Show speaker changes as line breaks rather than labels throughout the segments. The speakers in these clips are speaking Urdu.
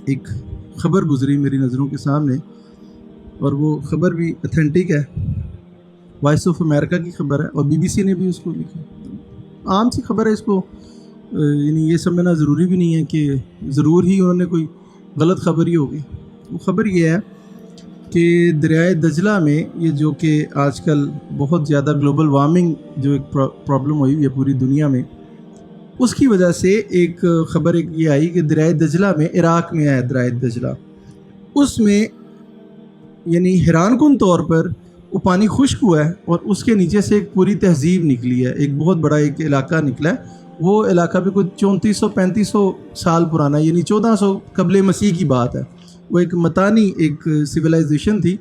ایک خبر گزری میری نظروں کے سامنے، اور وہ خبر بھی اتھینٹک ہے، وائس آف امریکہ کی خبر ہے، اور BBC نے بھی اس کو لکھی۔ عام سی خبر ہے، اس کو یعنی یہ سمجھنا ضروری بھی نہیں ہے کہ ضرور ہی انہوں نے کوئی غلط خبر ہی ہوگی۔ وہ خبر یہ ہے کہ دریائے دجلہ میں یہ جو کہ آج کل بہت زیادہ گلوبل وارمنگ جو ایک پرابلم ہوئی ہے پوری دنیا میں، اس کی وجہ سے ایک خبر یہ آئی کہ دریائے دجلہ میں، عراق میں ہے دریائے دجلہ، اس میں یعنی حیران کن طور پر وہ پانی خشک ہوا ہے اور اس کے نیچے سے ایک پوری تہذیب نکلی ہے، ایک بہت بڑا ایک علاقہ نکلا ہے۔ وہ علاقہ بھی کوئی 3400-3500 سال پرانا، یعنی 1400 قبل مسیح کی بات ہے۔ وہ ایک متانی ایک سویلائزیشن تھی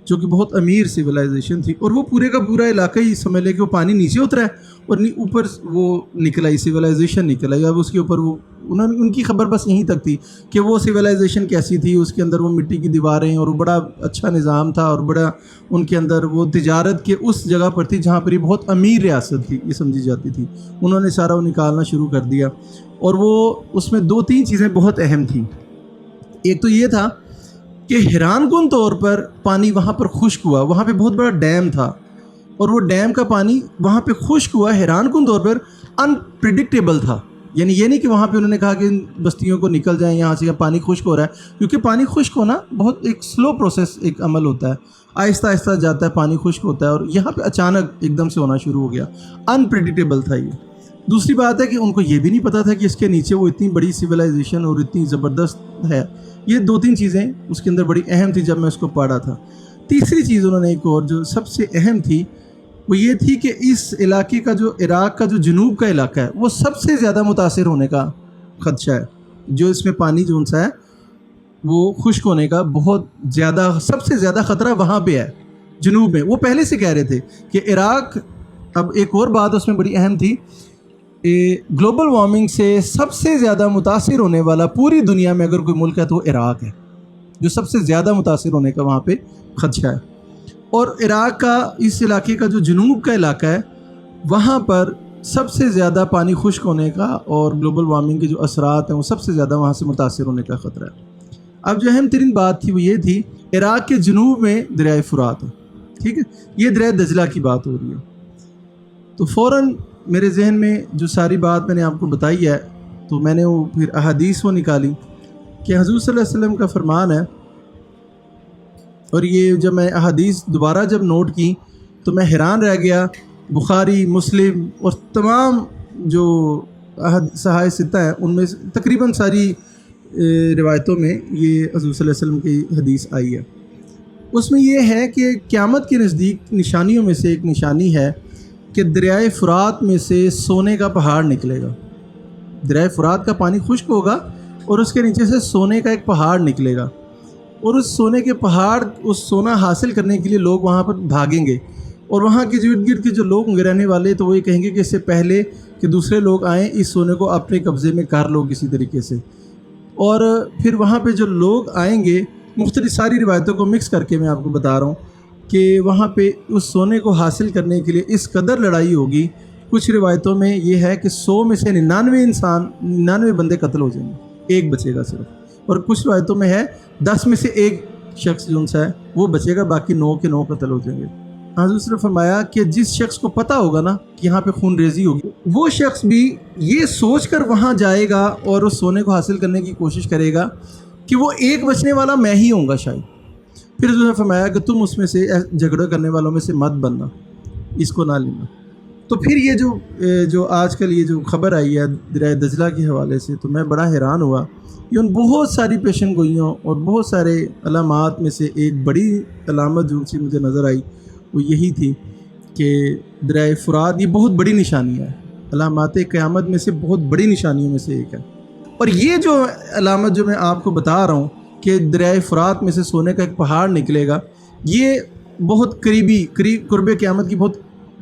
جو کہ بہت امیر سویلائزیشن تھی، اور وہ پورے کا پورا علاقہ ہی سمجھ لے کہ وہ پانی نیچے اترا ہے اور اوپر وہ نکل آئی، سویلائزیشن نکل آئی۔ اب اس کے اوپر وہ ان کی خبر بس یہیں تک تھی کہ وہ سویلائزیشن کیسی تھی، اس کے اندر وہ مٹی کی دیواریں اور وہ بڑا اچھا نظام تھا، اور بڑا ان کے اندر وہ تجارت کے اس جگہ پر تھی جہاں پر یہ بہت امیر ریاست تھی یہ سمجھی جاتی تھی۔ انہوں نے سارا وہ نکالنا شروع کر دیا، اور وہ اس میں 2-3 چیزیں بہت اہم تھیں۔ ایک تو یہ تھا کہ حیران کن طور پر پانی وہاں پر خشک ہوا، وہاں پہ بہت بڑا ڈیم تھا، اور وہ ڈیم کا پانی وہاں پہ خشک ہوا حیران کن طور پر انپریڈکٹیبل تھا۔ یعنی یہ نہیں کہ وہاں پہ انہوں نے کہا کہ بستیوں کو نکل جائیں یہاں سے، پانی خشک ہو رہا ہے، کیونکہ پانی خشک ہونا بہت ایک سلو پروسیس، ایک عمل ہوتا ہے، آہستہ آہستہ جاتا ہے، پانی خشک ہوتا ہے، اور یہاں پہ اچانک ایک دم سے ہونا شروع ہو گیا، انپریڈکٹیبل تھا یہ۔ دوسری بات ہے کہ ان کو یہ بھی نہیں پتا تھا کہ اس کے نیچے وہ اتنی بڑی سویلائزیشن اور اتنی زبردست ہے۔ یہ 2-3 چیزیں اس کے اندر بڑی اہم تھی جب میں اس کو پڑھا تھا۔ تیسری چیز انہوں نے ایک اور جو سب سے اہم تھی وہ یہ تھی کہ اس علاقے کا جو عراق کا جو جنوب کا علاقہ ہے وہ سب سے زیادہ متاثر ہونے کا خدشہ ہے، جو اس میں پانی جو سا ہے وہ خشک ہونے کا بہت زیادہ، سب سے زیادہ خطرہ وہاں پہ ہے جنوب میں۔ وہ پہلے سے کہہ رہے تھے کہ عراق، اب ایک اور بات اس میں بڑی اہم تھی، گلوبل وارمنگ سے سب سے زیادہ متاثر ہونے والا پوری دنیا میں اگر کوئی ملک ہے تو وہ عراق ہے، جو سب سے زیادہ متاثر ہونے کا وہاں پہ خدشہ ہے۔ اور عراق کا اس علاقے کا جو جنوب کا علاقہ ہے وہاں پر سب سے زیادہ پانی خشک ہونے کا اور گلوبل وارمنگ کے جو اثرات ہیں وہ سب سے زیادہ وہاں سے متاثر ہونے کا خطرہ ہے۔ اب جو اہم ترین بات تھی وہ یہ تھی، عراق کے جنوب میں دریائے فرات ہے، ٹھیک ہے، یہ دریائے دجلہ کی بات ہو رہی ہے۔ تو فوراً میرے ذہن میں جو ساری بات میں نے آپ کو بتائی ہے، تو میں نے وہ پھر احادیث وہ نکالی کہ حضور صلی اللہ علیہ وسلم کا فرمان ہے، اور یہ جب میں احادیث دوبارہ جب نوٹ کی تو میں حیران رہ گیا۔ بخاری، مسلم اور تمام جو صحاح ستہ ہیں ان میں تقریباً ساری روایتوں میں یہ حضور صلی اللہ علیہ وسلم کی حدیث آئی ہے۔ اس میں یہ ہے کہ قیامت کے نزدیک نشانیوں میں سے ایک نشانی ہے کہ دریائے فرات میں سے سونے کا پہاڑ نکلے گا۔ دریائے فرات کا پانی خشک ہوگا اور اس کے نیچے سے سونے کا ایک پہاڑ نکلے گا، اور اس سونے کے پہاڑ، اس سونا حاصل کرنے کے لیے لوگ وہاں پر بھاگیں گے، اور وہاں کے جو ارد گرد کے جو لوگ ہوں گے رہنے والے، تو وہ یہ کہیں گے کہ اس سے پہلے کہ دوسرے لوگ آئیں اس سونے کو اپنے قبضے میں کر لو کسی طریقے سے۔ اور پھر وہاں پہ جو لوگ آئیں گے، مختلف ساری روایتوں کو مکس کر کے میں آپ کو بتا رہا ہوں کہ وہاں پہ اس سونے کو حاصل کرنے کے لیے اس قدر لڑائی ہوگی۔ کچھ روایتوں میں یہ ہے کہ 100 میں سے 99 بندے قتل ہو جائیں گے، ایک بچے گا صرف، اور کچھ روایتوں میں ہے 10 میں سے ایک شخص جو سا ہے وہ بچے گا، باقی 9 کے 9 قتل ہو جائیں گے۔ حضرت نے فرمایا کہ جس شخص کو پتہ ہوگا نا کہ یہاں پہ خون ریزی ہوگی، وہ شخص بھی یہ سوچ کر وہاں جائے گا اور اس سونے کو حاصل کرنے کی کوشش کرے گا کہ وہ ایک بچنے والا میں ہی ہوں گا شاید۔ پھر حضرت نے فرمایا کہ تم اس میں سے جھگڑا کرنے والوں میں سے مت بننا، اس کو نہ لینا۔ تو پھر یہ جو آج کل یہ جو خبر آئی ہے دریائے دجلہ کے حوالے سے، تو میں بڑا حیران ہوا۔ یہ ان بہت ساری پیشن گوئیوں اور بہت سارے علامات میں سے ایک بڑی علامت جو سی مجھے نظر آئی وہ یہی تھی کہ دریائے فرات یہ بہت بڑی نشانی ہے، علامات قیامت میں سے بہت بڑی نشانیوں میں سے ایک ہے۔ اور یہ جو علامت جو میں آپ کو بتا رہا ہوں کہ دریائے فرات میں سے سونے کا ایک پہاڑ نکلے گا، یہ بہت قرب قیامت کی بہت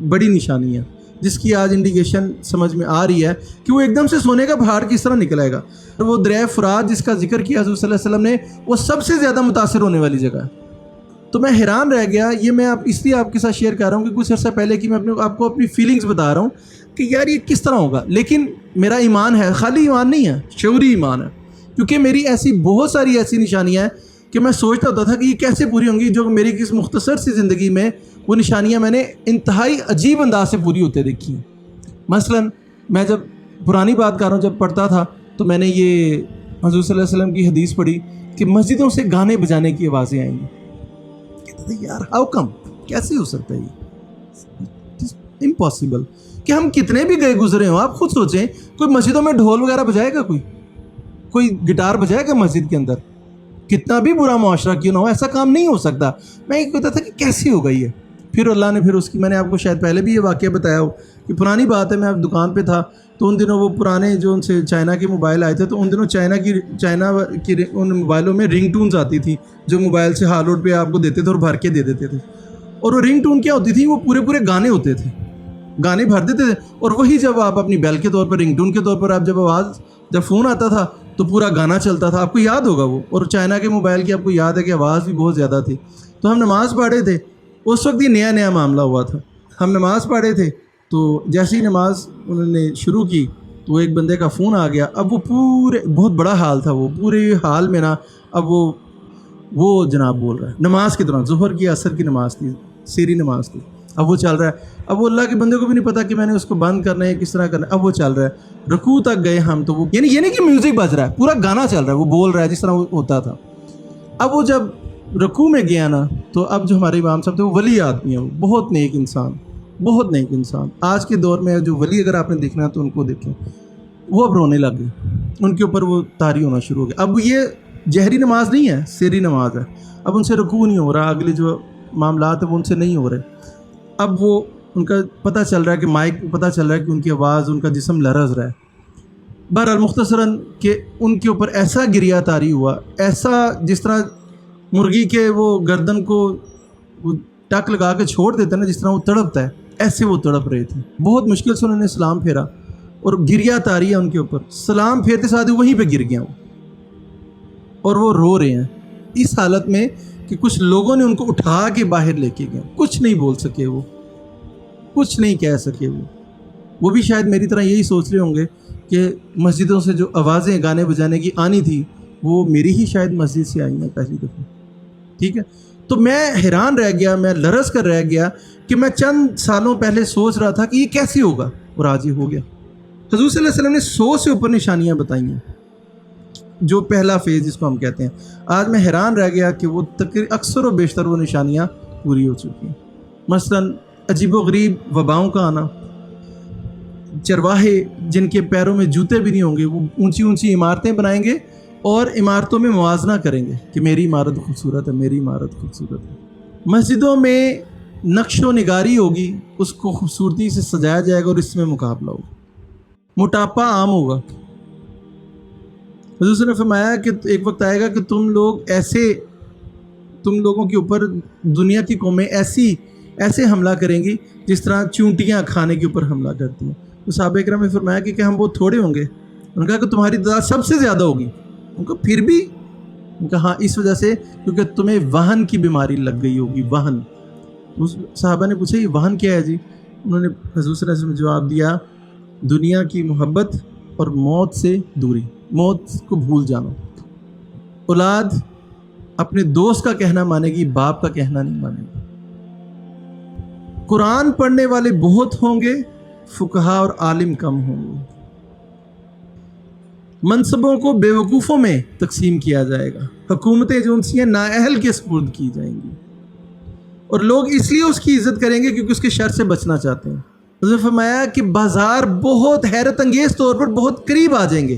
بڑی نشانی ہے، جس کی آج انڈیکیشن سمجھ میں آ رہی ہے کہ وہ ایک دم سے سونے کا پہاڑ کس طرح نکلے گا۔ اور وہ دریائے فرات جس کا ذکر کیا حضور صلی اللہ علیہ وسلم نے، وہ سب سے زیادہ متاثر ہونے والی جگہ ہے۔ تو میں حیران رہ گیا، یہ میں اس لیے آپ کے ساتھ شیئر کر رہا ہوں کہ کچھ عرصہ پہلے کی میں آپ کو اپنی فیلنگز بتا رہا ہوں کہ یار یہ کس طرح ہوگا، لیکن میرا ایمان ہے، خالی ایمان نہیں ہے، شعوری ایمان ہے کیونکہ میری ایسی بہت ساری ایسی نشانیاں ہیں کہ میں سوچتا ہوتا تھا کہ یہ کیسے پوری ہوں گی، جو میری کس مختصر سی زندگی میں وہ نشانیاں میں نے انتہائی عجیب انداز سے پوری ہوتے دیکھی ہیں۔ مثلا میں جب پرانی بات کر رہا ہوں، جب پڑھتا تھا تو میں نے یہ حضور صلی اللہ علیہ وسلم کی حدیث پڑھی کہ مسجدوں سے گانے بجانے کی آوازیں آئیں گی۔ کہتے تھے یار ہاؤ کم، کیسے ہو سکتا ہے یہ امپاسبل، کہ ہم کتنے بھی گئے گزرے ہوں، آپ خود سوچیں کوئی مسجدوں میں ڈھول وغیرہ بجائے گا، کوئی گٹار بجائے گا مسجد کے اندر؟ کتنا بھی برا معاشرہ کیوں نہ ہو، ایسا کام نہیں ہو سکتا۔ میں یہ کہتا تھا کہ کیسے ہو گئی ہے؟ پھر اللہ نے اس کی، میں نے آپ کو شاید پہلے بھی یہ واقعہ بتایا ہو کہ پرانی بات ہے، میں اب دکان پہ تھا تو ان دنوں وہ پرانے جو ان سے چائنا کے موبائل آئے تھے، تو ان دنوں چائنا کی ان موبائلوں میں رنگ ٹونز آتی تھی جو موبائل سے ہال روڈ پہ آپ کو دیتے تھے اور بھر کے دے دیتے تھے، اور وہ رنگ ٹون کیا ہوتی تھی، وہ پورے گانے ہوتے تھے، گانے بھر دیتے تھے، اور وہی جب آپ اپنی بیل کے طور پر، رنگ ٹون کے طور پر، آپ جب فون آتا تھا تو پورا گانا چلتا تھا، آپ کو یاد ہوگا وہ، اور چائنا کے موبائل کی آپ کو یاد ہے کہ آواز بھی بہت زیادہ تھی۔ تو ہم نماز پڑھے تھے، اس وقت یہ نیا معاملہ ہوا تھا، ہم نماز پڑھے تھے، تو جیسے ہی نماز انہوں نے شروع کی تو ایک بندے کا فون آ گیا۔ اب وہ بہت بڑا حال تھا، وہ پورے حال میں نا، اب وہ جناب بول رہا ہے نماز کے دوران، ظہر کی عصر کی نماز تھی، سیری نماز تھی، اب وہ چل رہا ہے، اب وہ اللہ کے بندے کو بھی نہیں پتا کہ میں نے اس کو بند کرنا ہے کس طرح کرنا ہے، اب وہ چل رہا ہے، رکوع تک گئے ہم، تو وہ یعنی یہ نہیں کہ میوزک بج رہا ہے، پورا گانا چل رہا ہے، وہ بول رہا ہے جس طرح وہ ہوتا تھا۔ اب وہ جب رکوع میں گیا نا، تو اب جو ہمارے امام صاحب تھے وہ ولی آدمی ہیں، وہ بہت نیک انسان، آج کے دور میں جو ولی اگر آپ نے دیکھنا ہے تو ان کو دیکھیں، وہ اب رونے لگ گئے، ان کے اوپر وہ طاری ہونا شروع ہو گیا۔ اب یہ جہری نماز نہیں ہے، سری نماز ہے، اب ان سے رکوع نہیں ہو رہا، اگلے جو معاملات ہیں وہ ان سے نہیں ہو رہے، اب وہ ان کا پتہ چل رہا ہے کہ مائک پتہ چل رہا ہے کہ ان کی آواز، ان کا جسم لرز رہا ہے۔ بہرحال مختصراً کہ ان کے اوپر ایسا گریہ طاری ہوا، ایسا جس طرح مرغی کے وہ گردن کو وہ ٹک لگا کے چھوڑ دیتا ہے نا، جس طرح وہ تڑپتا ہے، ایسے وہ تڑپ رہے تھے۔ بہت مشکل سے انہوں نے سلام پھیرا اور گریہ طاری ہے ان کے اوپر، سلام پھیرتے ساتھ وہیں پہ گر گیا وہ، اور وہ رو رہے ہیں اس حالت میں کہ کچھ لوگوں نے ان کو اٹھا کے باہر لے کے گئے، کچھ نہیں بول سکے، وہ کچھ نہیں کہہ سکے، وہ بھی شاید میری طرح یہی سوچ رہے ہوں گے کہ مسجدوں سے جو آوازیں گانے بجانے کی آنی تھی وہ میری ہی شاید مسجد سے آئی ہیں پہلی دفعہ، ٹھیک ہے۔ تو میں حیران رہ گیا، میں لرز کر رہ گیا کہ میں چند سالوں پہلے سوچ رہا تھا کہ یہ کیسے ہوگا، اور آج یہ ہو گیا۔ حضور صلی اللہ علیہ وسلم نے 100 سے اوپر نشانیاں بتائی ہیں، جو پہلا فیز جس کو ہم کہتے ہیں۔ آج میں حیران رہ گیا کہ وہ اکثر و بیشتر وہ نشانیاں پوری ہو چکی ہیں۔ مثلاً عجیب و غریب وباؤں کا آنا، چرواہے جن کے پیروں میں جوتے بھی نہیں ہوں گے، وہ اونچی عمارتیں بنائیں گے اور عمارتوں میں موازنہ کریں گے کہ میری عمارت خوبصورت ہے، میری عمارت خوبصورت ہے۔ مسجدوں میں نقش و نگاری ہوگی، اس کو خوبصورتی سے سجایا جائے گا اور اس میں مقابلہ ہوگا۔ موٹاپا عام ہوگا۔ حضور صلی اللہ علیہ وسلم نے فرمایا کہ ایک وقت آئے گا کہ تم لوگوں کے اوپر دنیا کی قومیں ایسے حملہ کریں گی جس طرح چونٹیاں کھانے کے اوپر حملہ کرتی ہیں۔ تو صحابہ کرام نے فرمایا کہ ہم بہت تھوڑے ہوں گے؟ انہوں نے کہا کہ تمہاری تعداد سب سے زیادہ ہوگی۔ ان کو پھر بھی ان کا ہاں اس وجہ سے کیونکہ تمہیں وہن کی بیماری لگ گئی ہوگی، وہن۔ اس صحابہ نے پوچھا یہ وہن کیا ہے جی؟ انہوں نے حضور صلی اللہ علیہ وسلم نے جواب دیا، دنیا کی محبت اور موت سے دوری، موت کو بھول جانا۔ اولاد اپنے دوست کا کہنا مانے گی، باپ کا کہنا نہیں مانے گی۔ قرآن پڑھنے والے بہت ہوں گے، فقہا اور عالم کم ہوں گے۔ منصبوں کو بے وقوفوں میں تقسیم کیا جائے گا، حکومتیں جو ان سے نااہل کے سپرد کی جائیں گی، اور لوگ اس لیے اس کی عزت کریں گے کیونکہ اس کے شر سے بچنا چاہتے ہیں۔ حضور نے فرمایا کہ بازار بہت حیرت انگیز طور پر بہت قریب آ جائیں گے۔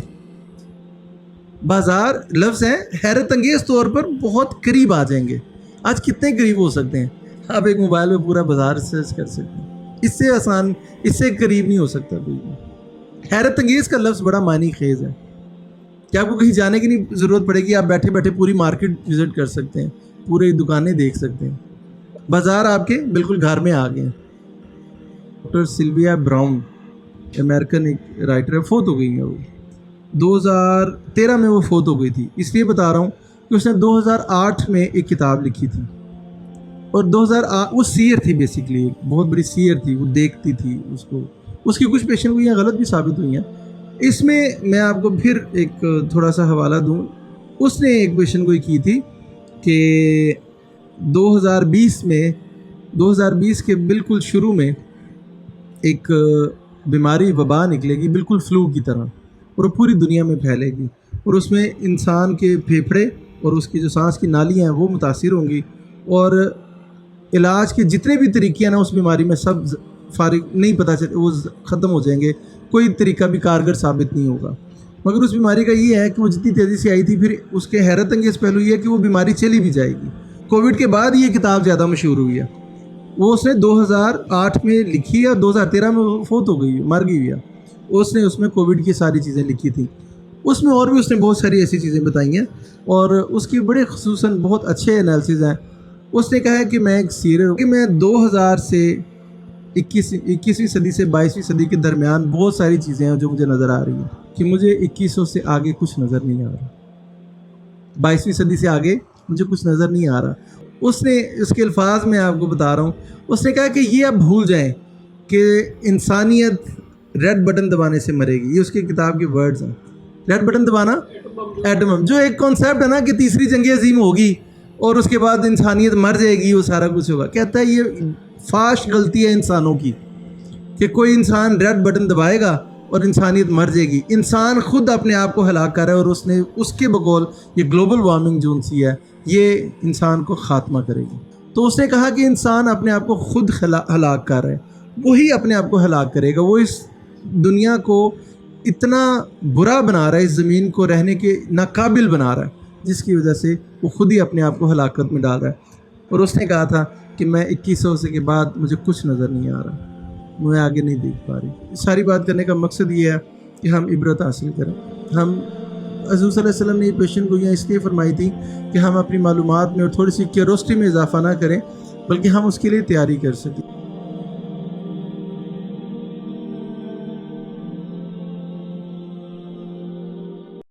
بازار لفظ ہے، حیرت انگیز طور پر بہت قریب آ جائیں گے۔ آج کتنے قریب ہو سکتے ہیں؟ آپ ایک موبائل میں پورا بازار سرچ کر سکتے ہیں، اس سے آسان، اس سے قریب نہیں ہو سکتا کوئی بھی۔ حیرت انگیز کا لفظ بڑا معنی خیز ہے کہ آپ کو کہیں جانے کی نہیں ضرورت پڑے گی، آپ بیٹھے بیٹھے پوری مارکیٹ وزٹ کر سکتے ہیں، پوری دکانیں دیکھ سکتے ہیں، بازار آپ کے بالکل گھر میں آ گئے ہیں۔ ڈاکٹر سلویا براؤن امریکن ایک رائٹر ہے، فوت ہو گئی ہیں، وہ 2013 میں وہ فوت ہو گئی تھی۔ اس لیے بتا رہا ہوں کہ اس نے 2008 میں ایک کتاب لکھی تھی، اور 2008 وہ سیر تھی، بیسیکلی ایک بہت بڑی سیر تھی، وہ دیکھتی تھی اس کو، اس کی کچھ پیشن گوئیاں غلط بھی ثابت ہوئی ہیں۔ اس میں آپ کو پھر ایک تھوڑا سا حوالہ دوں. اس نے ایک پیشن گوئی کی تھی کہ 2020 کے بالکل شروع میں ایک بیماری وبا نکلے گی بالکل فلو کی طرح، اور وہ پوری دنیا میں پھیلے گی، اور اس میں انسان کے پھیپھڑے اور اس کی جو سانس کی نالیاں ہیں وہ متاثر ہوں گی، اور علاج کے جتنے بھی طریقے ہیں نا اس بیماری میں سب فارغ نہیں پتہ چلے، وہ ختم ہو جائیں گے، کوئی طریقہ بھی کارگر ثابت نہیں ہوگا. مگر اس بیماری کا یہ ہے کہ وہ جتنی تیزی سے آئی تھی، پھر اس کے حیرت انگیز پہلو یہ ہے کہ وہ بیماری چلی بھی جائے گی. کووڈ کے بعد یہ کتاب زیادہ مشہور ہوئی ہے. وہ اس نے 2008 میں لکھی ہے اور 2013 میں وہ فوت ہو گئی، مر گئی ہے. اس نے اس میں کووڈ کی ساری چیزیں لکھی تھیں. اس میں اور بھی اس نے بہت ساری ایسی چیزیں بتائی ہیں، اور اس کی بڑے خصوصاً بہت اچھے انالیسز ہیں. اس نے کہا ہے کہ میں ایک سیریل کہ میں 2000 سے 21ویں صدی سے 22ویں صدی کے درمیان بہت ساری چیزیں ہیں جو مجھے نظر آ رہی ہیں کہ مجھے 2100 سے آگے کچھ نظر نہیں آ رہا، 22ویں صدی سے آگے مجھے کچھ نظر نہیں آ رہا. اس نے اس کے الفاظ میں آپ کو بتا رہا ہوں، اس نے کہا کہ یہ اب بھول جائیں کہ انسانیت ریڈ بٹن دبانے سے مرے گی. یہ اس کی کتاب کے ورڈز ہیں. ریڈ بٹن دبانا، ایٹم جو ایک کانسیپٹ ہے نا کہ تیسری جنگ عظیم ہوگی اور اس کے بعد انسانیت مر جائے گی، وہ سارا کچھ ہوگا. کہتا ہے یہ فاش غلطی ہے انسانوں کی کہ کوئی انسان ریڈ بٹن دبائے گا اور انسانیت مر جائے گی. انسان خود اپنے آپ کو ہلاک کر رہا ہے، اور اس نے اس کے بقول یہ گلوبل وارمنگ جو سی ہے یہ انسان کو خاتمہ کرے گی. تو اس نے کہا کہ انسان اپنے آپ کو خود ہلاک کر رہا ہے، وہی اپنے آپ کو ہلاک کرے گا. وہ اس دنیا کو اتنا برا بنا رہا ہے، اس زمین کو رہنے کے ناقابل بنا رہا ہے، جس کی وجہ سے وہ خود ہی اپنے آپ کو ہلاکت میں ڈال رہا ہے. اور اس نے کہا تھا کہ میں 2100 سے کے بعد مجھے کچھ نظر نہیں آ رہا، میں آگے نہیں دیکھ پا رہی. ساری بات کرنے کا مقصد یہ ہے کہ ہم عبرت حاصل کریں. ہم حضور صلی اللہ علیہ وسلم نے یہ پیشن گوئیاں اس لیے فرمائی تھیں کہ ہم اپنی معلومات میں اور تھوڑی سی کیوروسٹی میں اضافہ نہ کریں، بلکہ ہم اس کے لیے تیاری کر سکیں.